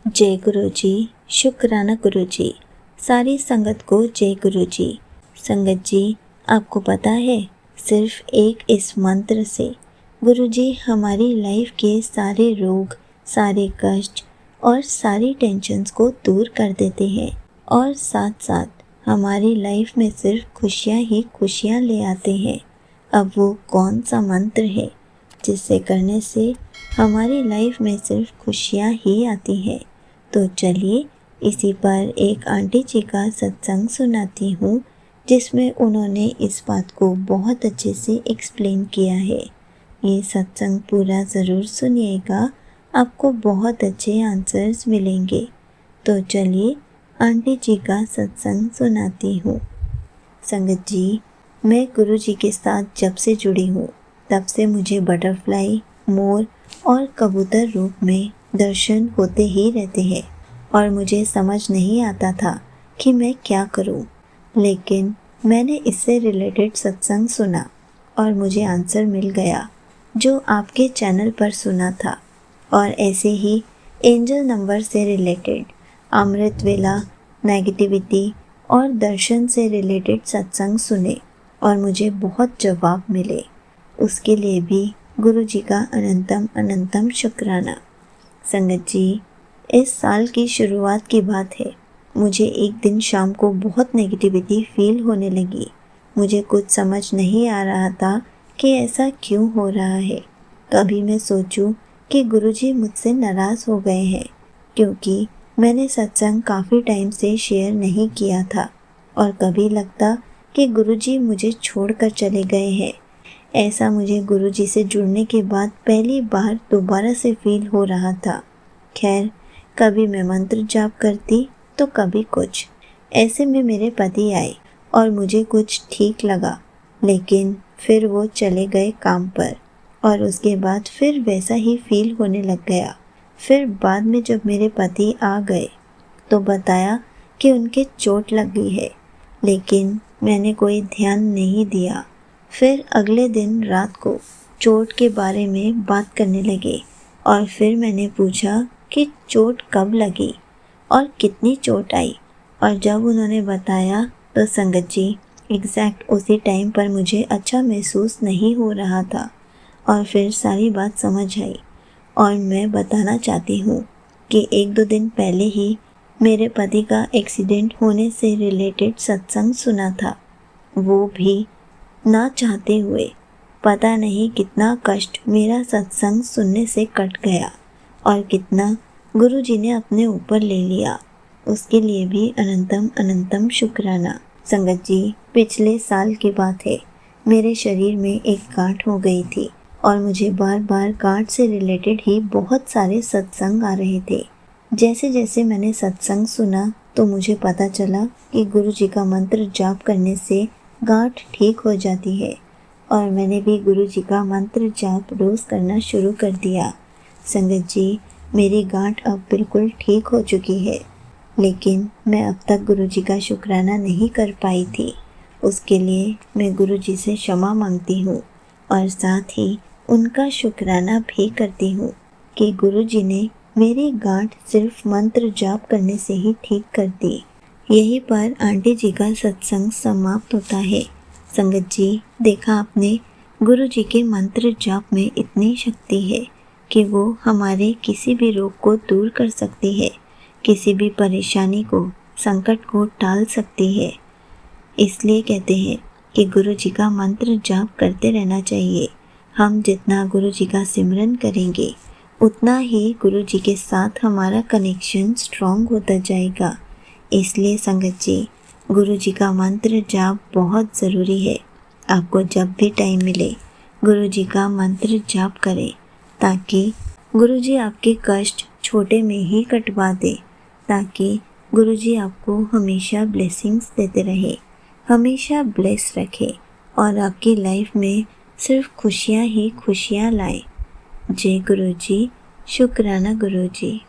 जय गुरु जी, शुक्राना गुरु जी। सारी संगत को जय गुरु जी। संगत जी, आपको पता है, सिर्फ एक इस मंत्र से गुरु जी हमारी लाइफ के सारे रोग, सारे कष्ट और सारी टेंशन्स को दूर कर देते हैं और साथ साथ हमारी लाइफ में सिर्फ खुशियाँ ही खुशियाँ ले आते हैं। अब वो कौन सा मंत्र है जिसे करने से हमारी लाइफ में सिर्फ खुशियाँ ही आती हैं? तो चलिए इसी पर एक आंटी जी का सत्संग सुनाती हूँ, जिसमें उन्होंने इस बात को बहुत अच्छे से एक्सप्लेन किया है। ये सत्संग पूरा ज़रूर सुनिएगा, आपको बहुत अच्छे आंसर्स मिलेंगे। तो चलिए आंटी जी का सत्संग सुनाती हूँ। संगत जी, मैं गुरु जी के साथ जब से जुड़ी हूँ तब से मुझे बटरफ्लाई, मोर और कबूतर रूप में दर्शन होते ही रहते हैं और मुझे समझ नहीं आता था कि मैं क्या करूं। लेकिन मैंने इससे रिलेटेड सत्संग सुना और मुझे आंसर मिल गया जो आपके चैनल पर सुना था। और ऐसे ही एंजल नंबर से रिलेटेड, अमृत वेला, नेगेटिविटी और दर्शन से रिलेटेड सत्संग सुने और मुझे बहुत जवाब मिले। उसके लिए भी गुरु जी का अनंतम अनंतम शुक्राना। संगत जी, इस साल की शुरुआत की बात है। मुझे एक दिन शाम को बहुत नेगेटिविटी फील होने लगी। मुझे कुछ समझ नहीं आ रहा था कि ऐसा क्यों हो रहा है। कभी मैं सोचूं कि गुरुजी मुझसे नाराज़ हो गए हैं क्योंकि मैंने सत्संग काफ़ी टाइम से शेयर नहीं किया था, और कभी लगता कि गुरुजी मुझे छोड़कर चले गए हैं। ऐसा मुझे गुरुजी से जुड़ने के बाद पहली बार दोबारा से फील हो रहा था। खैर, कभी मैं मंत्र जाप करती तो कभी कुछ। ऐसे में मेरे पति आए और मुझे कुछ ठीक लगा, लेकिन फिर वो चले गए काम पर और उसके बाद फिर वैसा ही फील होने लग गया। फिर बाद में जब मेरे पति आ गए तो बताया कि उनके चोट लगी है, लेकिन मैंने कोई ध्यान नहीं दिया। फिर अगले दिन रात को चोट के बारे में बात करने लगे और फिर मैंने पूछा कि चोट कब लगी और कितनी चोट आई, और जब उन्होंने बताया तो संगत जी, एग्जैक्ट उसी टाइम पर मुझे अच्छा महसूस नहीं हो रहा था और फिर सारी बात समझ आई। और मैं बताना चाहती हूँ कि 1-2 दिन पहले ही मेरे पति का एक्सीडेंट होने से रिलेटेड सत्संग सुना था, वो भी ना चाहते हुए। पता नहीं कितना कष्ट मेरा सत्संग सुनने से कट गया और कितना गुरु जी ने अपने ऊपर ले लिया। उसके लिए भी अनंतम अनंतम शुक्राना। संगत जी, पिछले साल की बात है। मेरे शरीर में एक गांठ हो गई थी और मुझे बार बार गांठ से रिलेटेड ही बहुत सारे सत्संग आ रहे थे। जैसे जैसे मैंने सत्संग सुना तो मुझे पता चला कि गुरु जी का मंत्र जाप करने से गांठ ठीक हो जाती है, और मैंने भी गुरु जी का मंत्र जाप रोज़ करना शुरू कर दिया। संगत जी, मेरी गांठ अब बिल्कुल ठीक हो चुकी है, लेकिन मैं अब तक गुरु जी का शुक्राना नहीं कर पाई थी। उसके लिए मैं गुरु जी से क्षमा मांगती हूँ और साथ ही उनका शुक्राना भी करती हूँ कि गुरु जी ने मेरी गांठ सिर्फ मंत्र जाप करने से ही ठीक कर दी। यहीं पर आंटी जी का सत्संग समाप्त होता है। संगत जी, देखा आपने, गुरु जी के मंत्र जाप में इतनी शक्ति है कि वो हमारे किसी भी रोग को दूर कर सकती है, किसी भी परेशानी को, संकट को टाल सकती है। इसलिए कहते हैं कि गुरु जी का मंत्र जाप करते रहना चाहिए। हम जितना गुरु जी का सिमरन करेंगे उतना ही गुरु जी के साथ हमारा कनेक्शन स्ट्रॉन्ग होता जाएगा। इसलिए संगत जी, गुरु जी का मंत्र जाप बहुत ज़रूरी है। आपको जब भी टाइम मिले गुरु जी का मंत्र जाप करें, ताकि गुरु जी आपके कष्ट छोटे में ही कटवा दे, ताकि गुरु जी आपको हमेशा ब्लेसिंग्स देते रहे, हमेशा ब्लेस रखे और आपकी लाइफ में सिर्फ खुशियाँ ही खुशियाँ लाए। जय गुरु जी, शुक्राना गुरु जी।